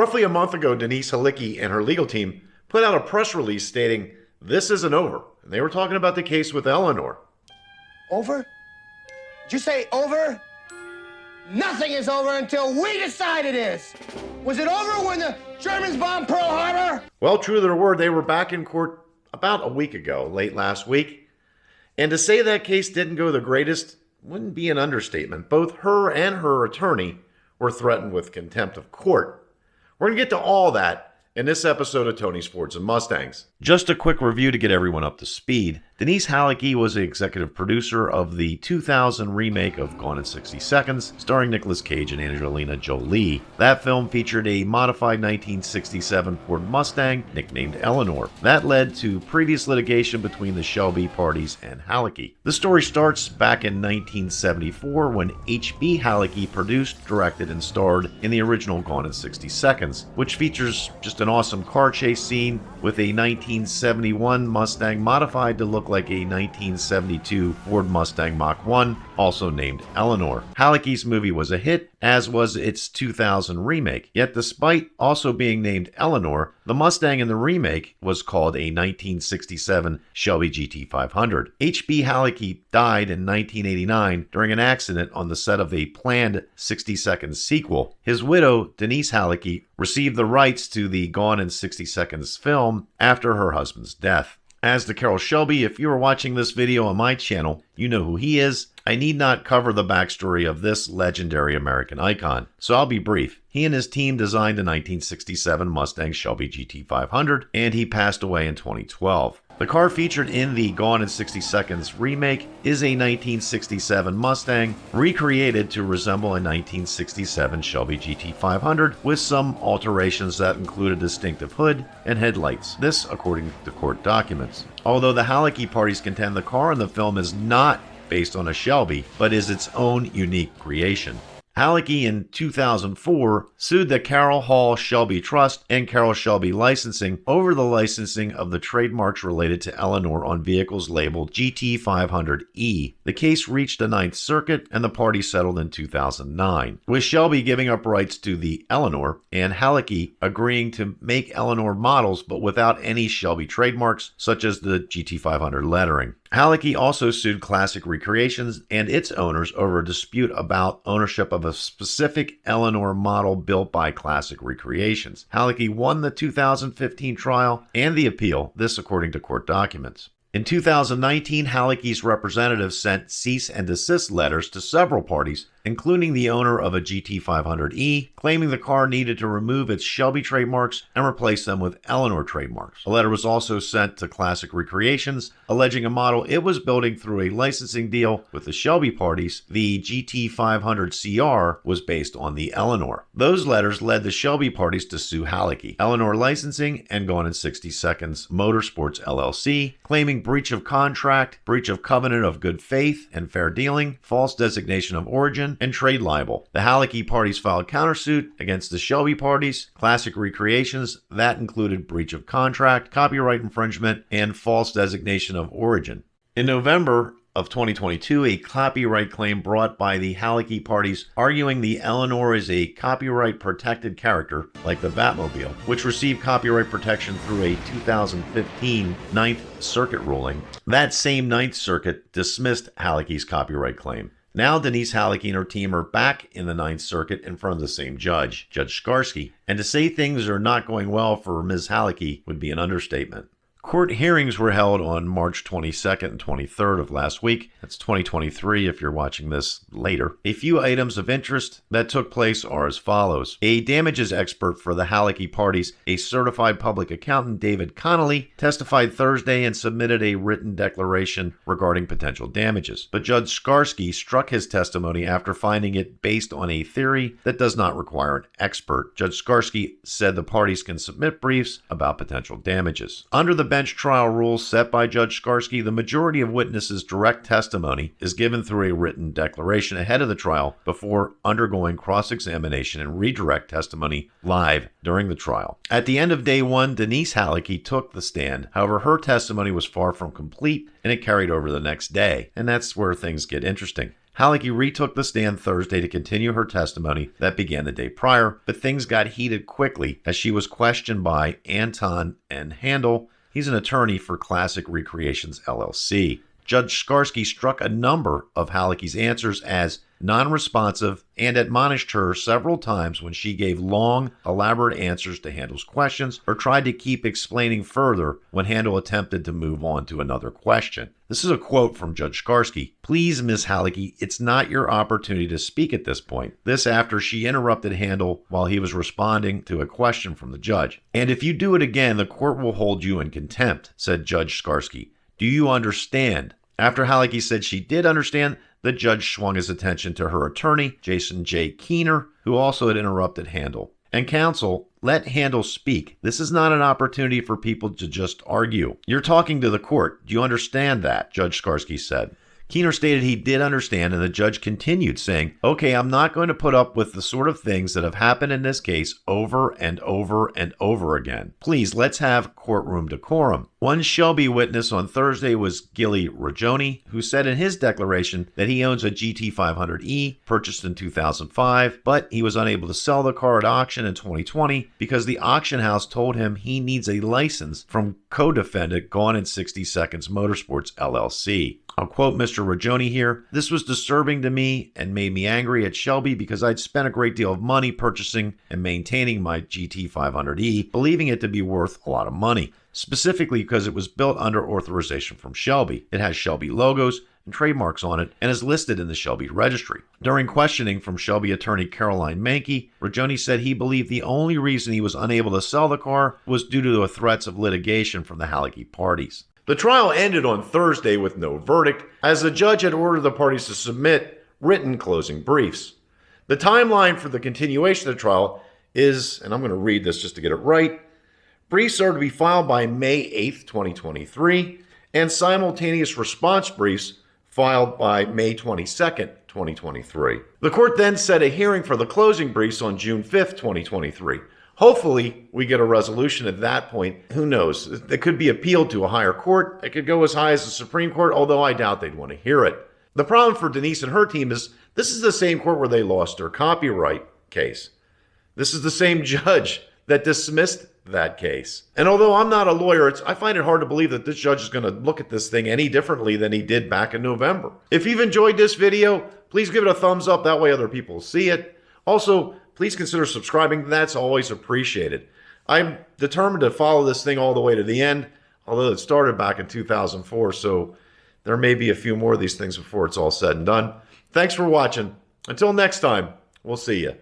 Roughly a month ago, Denise Halicki and her legal team put out a press release stating this isn't over. And they were talking about the case with Eleanor. Over? Did you say over? Nothing is over until we decide it is. Was it over when the Germans bombed Pearl Harbor? Well, true to their word, they were back in court about a week ago, late last week. And to say that case didn't go the greatest wouldn't be an understatement. Both her and her attorney were threatened with contempt of court. We're going to get to all that in this episode of Tony's Fords and Mustangs. Just a quick review to get everyone up to speed. Denise Halicki was the executive producer of the 2000 remake of Gone in 60 Seconds, starring Nicolas Cage and Angelina Jolie. That film featured a modified 1967 Ford Mustang nicknamed Eleanor. That led to previous litigation between the Shelby parties and Halicki. The story starts back in 1974 when H.B. Halicki produced, directed, and starred in the original Gone in 60 Seconds, which features just an awesome car chase scene with a 1971 Mustang modified to look like a 1972 Ford Mustang Mach 1, also named Eleanor. Halicki's movie was a hit, as was its 2000 remake. Yet despite also being named Eleanor, the Mustang in the remake was called a 1967 Shelby GT500. H.B. Halicki died in 1989 during an accident on the set of a planned 60-second sequel. His widow, Denise Halicki, received the rights to the Gone in 60 Seconds film after her husband's death. As to Carroll Shelby, if you are watching this video on my channel, you know who he is. I need not cover the backstory of this legendary American icon, so I'll be brief. He and his team designed a 1967 Mustang Shelby GT500, and he passed away in 2012. The car featured in the Gone in 60 Seconds remake is a 1967 Mustang recreated to resemble a 1967 Shelby GT500 with some alterations that include a distinctive hood and headlights. This according to court documents. Although the Halicki parties contend the car in the film is not based on a Shelby, but is its own unique creation. Halicki in 2004 sued the Carroll Hall Shelby Trust and Carroll Shelby Licensing over the licensing of the trademarks related to Eleanor on vehicles labeled GT500E. The case reached the Ninth Circuit and the party settled in 2009, with Shelby giving up rights to the Eleanor and Halicki agreeing to make Eleanor models but without any Shelby trademarks such as the GT500 lettering. Halicki also sued Classic Recreations and its owners over a dispute about ownership of a specific Eleanor model built by Classic Recreations. Halicki won the 2015 trial and the appeal, this according to court documents. In 2019, Halicki's representatives sent cease and desist letters to several parties, including the owner of a GT500E, claiming the car needed to remove its Shelby trademarks and replace them with Eleanor trademarks. A letter was also sent to Classic Recreations, alleging a model it was building through a licensing deal with the Shelby parties. The GT500CR was based on the Eleanor. Those letters led the Shelby parties to sue Halicki, Eleanor Licensing, and Gone in 60 Seconds Motorsports LLC, claiming breach of contract, breach of covenant of good faith and fair dealing, false designation of origin, and trade libel. The Halicki parties filed countersuit against the Shelby parties, Classic Recreations, that included breach of contract, copyright infringement, and false designation of origin. In November of 2022, a copyright claim brought by the Halicki parties arguing the Eleanor is a copyright protected character like the Batmobile, which received copyright protection through a 2015 Ninth Circuit ruling. That same Ninth Circuit dismissed Halicki's copyright claim. Now Denise Halicki and her team are back in the Ninth Circuit in front of the same judge, Judge Skarsky, and to say things are not going well for Ms. Halicki would be an understatement. Court hearings were held on March 22nd and 23rd of last week. That's 2023 if you're watching this later. A few items of interest that took place are as follows. A damages expert for the Halicki parties, a certified public accountant, David Connolly, testified Thursday and submitted a written declaration regarding potential damages. But Judge Skarsky struck his testimony after finding it based on a theory that does not require an expert. Judge Skarsky said the parties can submit briefs about potential damages. Under the bench trial rules set by Judge Skarsky, the majority of witnesses' direct testimony is given through a written declaration ahead of the trial before undergoing cross-examination and redirect testimony live during the trial. At the end of day one, Denise Halicki took the stand. However, her testimony was far from complete and it carried over the next day. And that's where things get interesting. Hallecky retook the stand Thursday to continue her testimony that began the day prior, but things got heated quickly as she was questioned by Anton N. Handel. He's an attorney for Classic Recreations, LLC. Judge Skarsky struck a number of Hallecky's answers as non-responsive and admonished her several times when she gave long, elaborate answers to Handel's questions or tried to keep explaining further when Handel attempted to move on to another question. This is a quote from Judge Skarsky. "Please, Miss Hallecky, it's not your opportunity to speak at this point." This after she interrupted Handel while he was responding to a question from the judge. "And if you do it again, the court will hold you in contempt," said Judge Skarsky. "Do you understand?" After Hallecky said she did understand, the judge swung his attention to her attorney, Jason J. Keener, who also had interrupted Handel. "And counsel, let Handel speak. This is not an opportunity for people to just argue. You're talking to the court. Do you understand that?" Judge Skarsky said. Keener stated he did understand, and the judge continued, saying, "Okay, I'm not going to put up with the sort of things that have happened in this case over and over and over again. Please, let's have courtroom decorum." One Shelby witness on Thursday was Gilly Ragioni, who said in his declaration that he owns a GT500E purchased in 2005, but he was unable to sell the car at auction in 2020 because the auction house told him he needs a license from co-defendant Gone in 60 Seconds Motorsports, LLC. I'll quote Mr. Ragioni here. "This was disturbing to me and made me angry at Shelby because I'd spent a great deal of money purchasing and maintaining my GT500E, believing it to be worth a lot of money, specifically because it was built under authorization from Shelby. It has Shelby logos and trademarks on it and is listed in the Shelby registry." During questioning from Shelby attorney Caroline Mankey, Ragioni said he believed the only reason he was unable to sell the car was due to the threats of litigation from the Hallecky parties. The trial ended on Thursday with no verdict, as the judge had ordered the parties to submit written closing briefs. The timeline for the continuation of the trial is, and I'm going to read this just to get it right, briefs are to be filed by May 8th, 2023, and simultaneous response briefs filed by May 22nd, 2023. The court then set a hearing for the closing briefs on June 5th, 2023. Hopefully, we get a resolution at that point. Who knows? It could be appealed to a higher court. It could go as high as the Supreme Court, although I doubt they'd want to hear it. The problem for Denise and her team is this is the same court where they lost their copyright case. This is the same judge that dismissed that case. And although I'm not a lawyer, I find it hard to believe that this judge is going to look at this thing any differently than he did back in November. If you've enjoyed this video, please give it a thumbs up. That way other people will see it. Also, please consider subscribing. That's always appreciated. I'm determined to follow this thing all the way to the end, although it started back in 2004, so there may be a few more of these things before it's all said and done. Thanks for watching. Until next time, we'll see you.